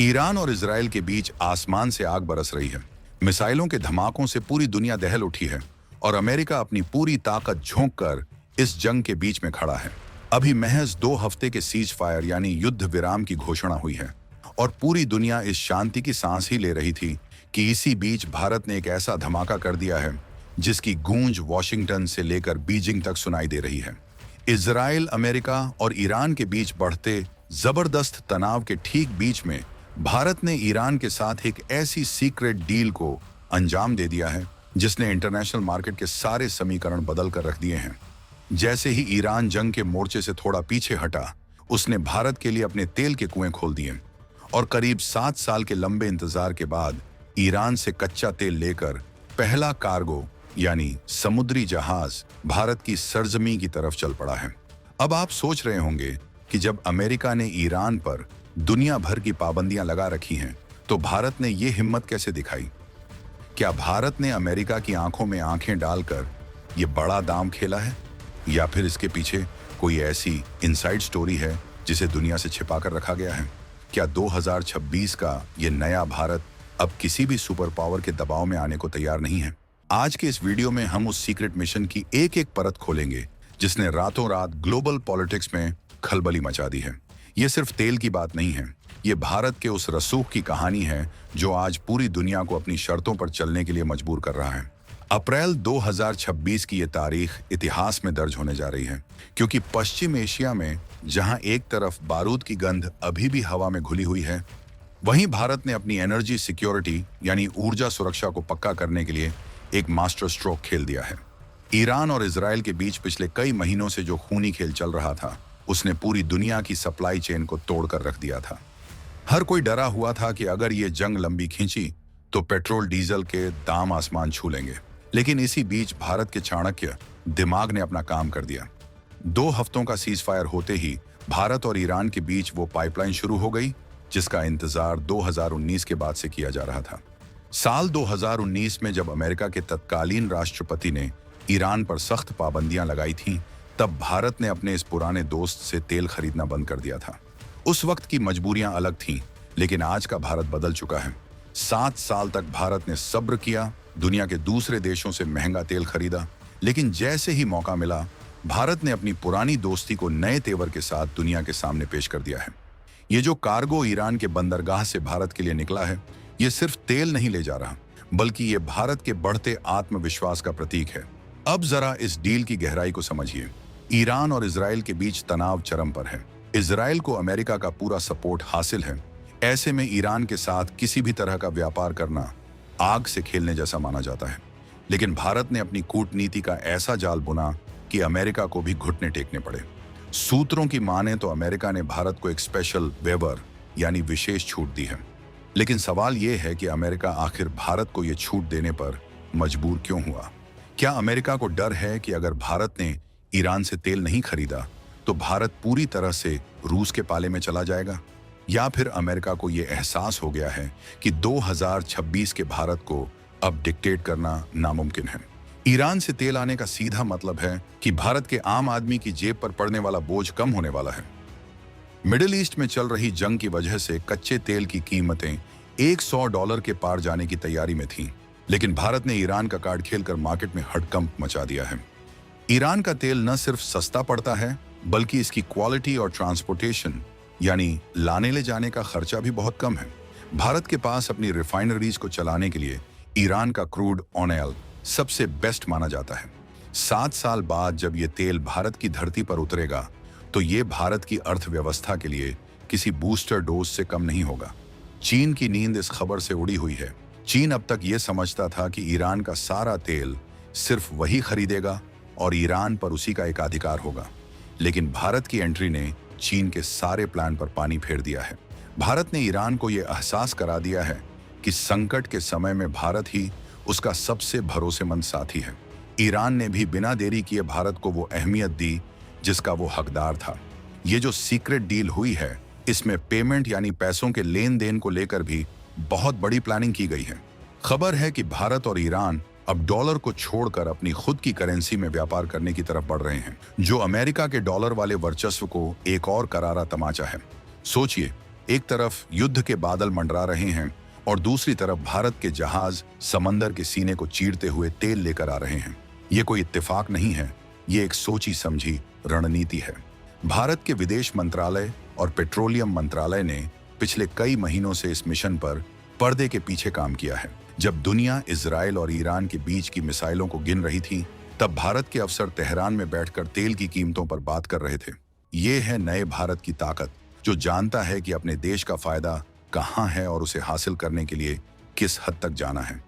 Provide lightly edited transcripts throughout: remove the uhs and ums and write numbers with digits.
Iran और Israel के बीच आसमान से आग बरस रही है। मिसाइलों के धमाकों से पूरी दुनिया दहल उठी है और अमेरिका अपनी पूरी ताकत झोंक कर इस जंग के बीच में खड़ा है। अभी महज 2 हफ्ते के सीज फायर यानी युद्ध विराम की घोषणा हुई है और पूरी दुनिया इस शांति की सांस ही ले रही थी कि इसी बीच भारत ने एक ऐसा धमाका कर दिया है जिसकी गूंज वॉशिंगटन से लेकर बीजिंग तक सुनाई दे रही है। इजराइल, अमेरिका और ईरान के बीच बढ़ते जबरदस्त तनाव के ठीक बीच में भारत ने ईरान के साथ एक ऐसी सीक्रेट डील को अंजाम दे दिया है जिसने इंटरनेशनल मार्केट के सारे समीकरण बदल कर रख दिए हैं। जैसे ही ईरान जंग के मोर्चे से थोड़ा पीछे हटा, उसने भारत के लिए अपने तेल के कुएं खोल दिए और करीब 7 साल के लंबे इंतजार के बाद ईरान से कच्चा तेल लेकर पहला कार्गो यानी समुद्री जहाज भारत की सरजमी की तरफ चल पड़ा है। अब आप सोच रहे होंगे कि जब अमेरिका ने ईरान पर दुनिया भर की पाबंदियां लगा रखी हैं, तो भारत ने ये हिम्मत कैसे दिखाई? क्या भारत ने अमेरिका की आंखों में आंखें डालकर ये बड़ा दांव खेला है, या फिर इसके पीछे कोई ऐसी इनसाइड स्टोरी है जिसे दुनिया से छिपा कर रखा गया है? क्या 2026 का ये नया भारत अब किसी भी सुपर पावर के दबाव में आने को तैयार नहीं है? आज के इस वीडियो में हम उस सीक्रेट मिशन की एक एक परत खोलेंगे जिसने रातों रात ग्लोबल पॉलिटिक्स में खलबली मचा दी है। ये सिर्फ तेल की बात नहीं है, ये भारत के उस रसूख की कहानी है जो आज पूरी दुनिया को अपनी शर्तों पर चलने के लिए मजबूर कर रहा है। अप्रैल 2026 की ये तारीख इतिहास में दर्ज होने जा रही है, क्योंकि पश्चिम एशिया में जहां एक तरफ बारूद की गंध अभी भी हवा में घुली हुई है, वहीं भारत ने अपनी एनर्जी सिक्योरिटी यानी ऊर्जा सुरक्षा को पक्का करने के लिए एक मास्टर स्ट्रोक खेल दिया है। ईरान और इजराइल के बीच पिछले कई महीनों से जो खूनी खेल चल रहा था, उसने पूरी दुनिया की सप्लाई चेन को तोड़कर रख दिया था। हर कोई डरा हुआ था कि अगर ये जंग लंबी खींची तो पेट्रोल डीजल के दाम आसमान छू लेंगे। लेकिन इसी बीच भारत के चाणक्य दिमाग ने अपना काम कर दिया। 2 हफ्तों का सीज फायर होते ही भारत और ईरान के बीच वो पाइपलाइन शुरू हो गई जिसका इंतजार 2019 के बाद से किया जा रहा था। साल 2019 में जब अमेरिका के तत्कालीन राष्ट्रपति ने ईरान पर सख्त पाबंदियां लगाई थीं, तब भारत ने अपने इस पुराने दोस्त से तेल खरीदना बंद कर दिया था। उस वक्त की मजबूरियां अलग थीं, लेकिन आज का भारत बदल चुका है। 7 साल तक भारत ने सब्र किया, दुनिया के दूसरे देशों से महंगा तेल खरीदा, लेकिन जैसे ही मौका मिला, भारत ने अपनी पुरानी दोस्ती को नए तेवर के साथ दुनिया के सामने पेश कर दिया है। ये जो कार्गो ईरान के बंदरगाह से भारत के लिए निकला है, ये सिर्फ तेल नहीं ले जा रहा, बल्कि ये भारत के बढ़ते आत्मविश्वास का प्रतीक है। अब जरा इस डील की गहराई को समझिए। ईरान और इजराइल के बीच तनाव चरम पर है। इजराइल को अमेरिका का पूरा सपोर्ट हासिल है। ऐसे में ईरान के साथ किसी भी तरह का व्यापार करना आग से खेलने जैसा माना जाता है। लेकिन भारत ने अपनी कूटनीति का ऐसा जाल बुना कि अमेरिका को भी घुटने टेकने पड़े। सूत्रों की माने तो अमेरिका ने भारत को एक स्पेशल वेवर यानी विशेष छूट दी है। लेकिन सवाल यह है कि अमेरिका आखिर भारत को यह छूट देने पर मजबूर क्यों हुआ? क्या अमेरिका को डर है कि अगर भारत ने ईरान से तेल नहीं खरीदा तो भारत पूरी तरह से रूस के पाले में चला जाएगा? या फिर अमेरिका को यह एहसास हो गया है कि 2026 के भारत को अब डिक्टेट करना नामुमकिन है? ईरान से तेल आने का सीधा मतलब है कि भारत के आम आदमी की जेब पर पड़ने वाला बोझ कम होने वाला है। मिडिल ईस्ट में चल रही जंग की वजह से कच्चे तेल की कीमतें $100 के पार जाने की तैयारी में थीं, लेकिन भारत ने ईरान का कार्ड खेलकर मार्केट में हड़कंप मचा दिया है। ईरान का तेल न सिर्फ सस्ता पड़ता है, बल्कि इसकी क्वालिटी और ट्रांसपोर्टेशन यानी लाने ले जाने का खर्चा भी बहुत कम है। भारत के पास अपनी रिफाइनरीज को चलाने के लिए ईरान का क्रूड ऑयल सबसे बेस्ट माना जाता है। 7 साल बाद जब ये तेल भारत की धरती पर उतरेगा तो ये भारत की अर्थव्यवस्था के लिए किसी बूस्टर डोज से कम नहीं होगा। चीन की नींद इस खबर से उड़ी हुई है। चीन अब तक ये समझता था कि ईरान का सारा तेल सिर्फ वही खरीदेगा और ईरान पर उसी का एकाधिकार होगा। लेकिन भारत की एंट्री ने चीन के सारे प्लान पर पानी फेर दिया है। भारत ने ईरान को यह एहसास करा दिया है कि संकट के समय में भारत ही उसका सबसे भरोसेमंद साथी है। ईरान ने भी बिना देरी किए भारत को वो अहमियत दी जिसका वो हकदार था। ये जो सीक्रेट डील हुई है, इसमें पेमेंट यानी पैसों के लेन देन को लेकर भी बहुत बड़ी प्लानिंग की गई है। खबर है कि भारत और ईरान अब डॉलर को छोड़कर अपनी खुद की करेंसी में व्यापार करने की तरफ बढ़ रहे हैं, जो अमेरिका के डॉलर वाले वर्चस्व को एक और करारा तमाचा है। सोचिए, एक तरफ युद्ध के बादल मंडरा रहे हैं और दूसरी तरफ भारत के जहाज समंदर के सीने को चीरते हुए तेल लेकर आ रहे हैं। ये कोई इत्तेफाक नहीं है, ये एक सोची समझी रणनीति है। भारत के विदेश मंत्रालय और पेट्रोलियम मंत्रालय ने पिछले कई महीनों से इस मिशन पर पर्दे के पीछे काम किया है। जब दुनिया इजराइल और ईरान के बीच की मिसाइलों को गिन रही थी, तब भारत के अफसर तेहरान में बैठकर तेल की कीमतों पर बात कर रहे थे। ये है नए भारत की ताकत, जो जानता है कि अपने देश का फायदा कहां है और उसे हासिल करने के लिए किस हद तक जाना है।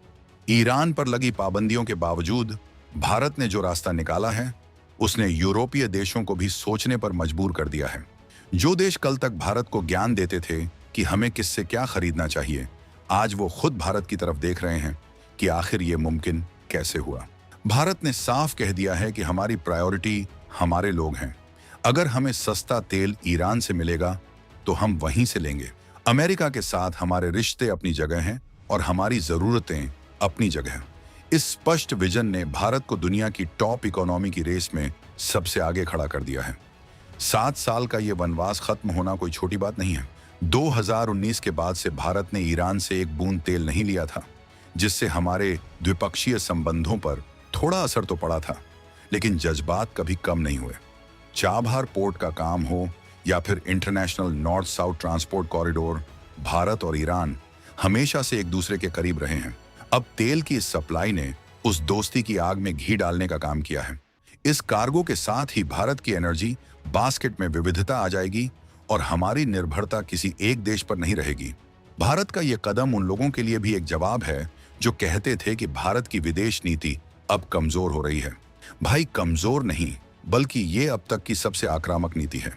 ईरान पर लगी पाबंदियों के बावजूद भारत ने जो रास्ता निकाला है, उसने यूरोपीय देशों को भी सोचने पर मजबूर कर दिया है। जो देश कल तक भारत को ज्ञान देते थे कि हमें किससे क्या खरीदना चाहिए, आज वो खुद भारत की तरफ देख रहे हैं कि आखिर ये मुमकिन कैसे हुआ। भारत ने साफ कह दिया है कि हमारी प्रायोरिटी हमारे लोग हैं। अगर हमें सस्ता तेल ईरान से मिलेगा तो हम वहीं से लेंगे। अमेरिका के साथ हमारे रिश्ते अपनी जगह हैं और हमारी जरूरतें अपनी जगह। इस स्पष्ट विजन ने भारत को दुनिया की टॉप इकोनॉमी की रेस में सबसे आगे खड़ा कर दिया है। 7 साल का ये वनवास खत्म होना कोई छोटी बात नहीं है। 2019 के बाद से भारत ने ईरान से एक बूंद तेल नहीं लिया था, जिससे हमारे द्विपक्षीय संबंधों पर थोड़ा असर तो पड़ा था, लेकिन जज्बात कभी कम नहीं हुए। चाबहार पोर्ट का काम हो या फिर international north south transport corridor, Bharat और ईरान हमेशा से एक दूसरे के करीब रहे हैं। अब तेल की इस सप्लाई ने उस दोस्ती की आग में घी डालने का काम किया है। इस कार्गो के साथ ही भारत की एनर्जी बास्केट में विविधता आ जाएगी और हमारी निर्भरता किसी एक देश पर नहीं रहेगी। भारत का यह कदम उन लोगों के लिए भी एक जवाब है जो कहते थे कि भारत की विदेश नीति अब कमजोर हो रही है। भाई, कमजोर नहीं, बल्कि ये अब तक की सबसे आक्रामक नीति है।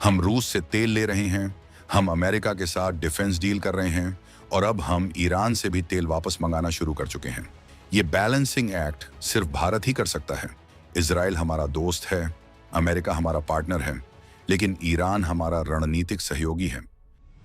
हम रूस से तेल ले रहे हैं, हम अमेरिका के साथ डिफेंस डील कर रहे हैं और अब हम ईरान से भी तेल वापस मंगाना शुरू कर चुके हैं। ये बैलेंसिंग एक्ट सिर्फ भारत ही कर सकता है। इजराइल हमारा दोस्त है, अमेरिका हमारा पार्टनर है, लेकिन ईरान हमारा रणनीतिक सहयोगी है।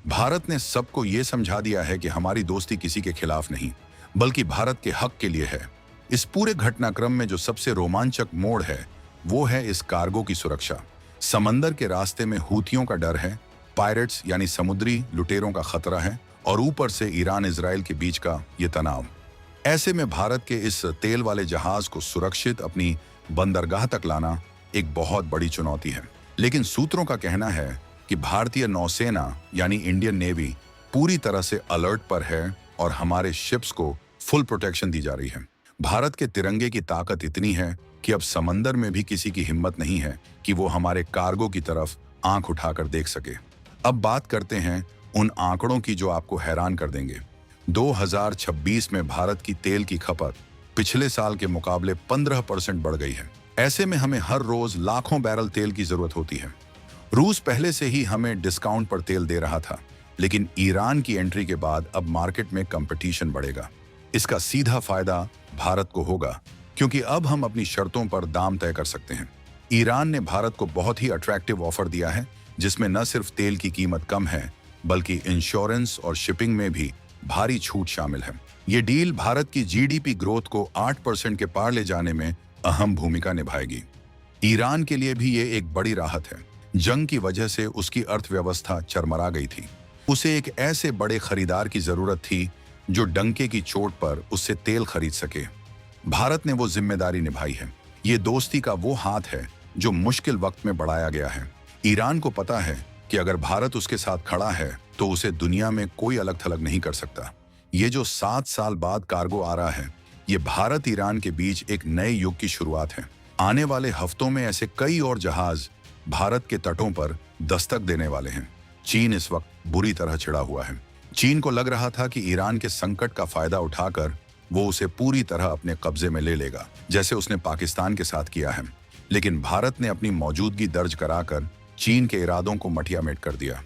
भारत ने सबको ये समझा दिया है कि हमारी दोस्ती किसी के खिलाफ नहीं, बल्कि भारत के हक के लिए है। इस पूरे घटनाक्रम में जो सबसे रोमांचक मोड़ है, वो है इस कार्गो की सुरक्षा। समंदर के रास्ते में हूथियों का डर है, पायरेट्स यानी समुद्री लुटेरों का खतरा है और ऊपर से ईरान इजराइल के बीच का ये तनाव। ऐसे में भारत के इस तेल वाले जहाज को सुरक्षित अपनी बंदरगाह तक लाना एक बहुत बड़ी चुनौती है। लेकिन सूत्रों का कहना है कि भारतीय नौसेना यानी इंडियन नेवी पूरी तरह से अलर्ट पर है और हमारे शिप्स को फुल प्रोटेक्शन दी जा रही है। भारत के तिरंगे की ताकत इतनी है कि अब समंदर में भी किसी की हिम्मत नहीं है कि वो हमारे कार्गो की तरफ आंख उठाकर देख सके। अब बात करते हैं उन आंकड़ों की जो आपको हैरान कर देंगे। 2026 में भारत की तेल की खपत पिछले साल के मुकाबले 15% बढ़ गई है। ऐसे में हमें हर रोज लाखों बैरल तेल की जरूरत होती है। रूस पहले से ही हमें डिस्काउंट पर तेल दे रहा था, लेकिन ईरान की एंट्री के बाद अब मार्केट में कंपटीशन बढ़ेगा। इसका सीधा फायदा भारत को होगा, क्योंकि अब हम अपनी शर्तों पर दाम तय कर सकते हैं। ईरान ने भारत को बहुत ही अट्रैक्टिव ऑफर दिया है, जिसमें न सिर्फ तेल की कीमत कम है, बल्कि इंश्योरेंस और शिपिंग में भी भारी छूट शामिल है। ये डील भारत की जीडीपी ग्रोथ को 8% के पार ले जाने में अहम भूमिका निभाएगी। ईरान के लिए भी ये एक बड़ी राहत है। जंग की वजह से उसकी अर्थव्यवस्था चरमरा गई थी। उसे एक ऐसे बड़े खरीदार की जरूरत थी जो डंके की चोट पर उससे तेल खरीद सके। भारत ने वो जिम्मेदारी निभाई है। ये दोस्ती का वो हाथ है जो मुश्किल वक्त में बढ़ाया गया है। ईरान को पता है कि अगर भारत उसके साथ खड़ा है तो उसे दुनिया में कोई अलग थलग नहीं कर सकता। ये जो 7 साल बाद कार्गो आ रहा है, ये भारत ईरान के बीच एक नए युग की शुरुआत है। आने वाले हफ्तों में ऐसे कई और जहाज भारत के तटों पर दस्तक देने वाले हैं। चीन इस वक्त बुरी तरह छिड़ा हुआ है। चीन को लग रहा था कि ईरान के संकट का फायदा उठाकर वो उसे पूरी तरह अपने कब्जे में ले लेगा, जैसे उसने पाकिस्तान के साथ किया है। लेकिन भारत ने अपनी मौजूदगी दर्ज कराकर चीन के इरादों को मटियामेट कर दिया।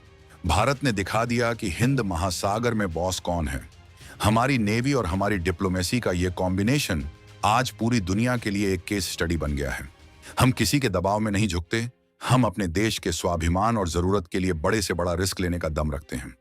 भारत ने दिखा दिया कि हिंद महासागर में बॉस कौन है। हमारी नेवी और हमारी डिप्लोमेसी का ये कॉम्बिनेशन आज पूरी दुनिया के लिए एक केस स्टडी बन गया है। हम किसी के दबाव में नहीं झुकते, हम अपने देश के स्वाभिमान और जरूरत के लिए बड़े से बड़ा रिस्क लेने का दम रखते हैं।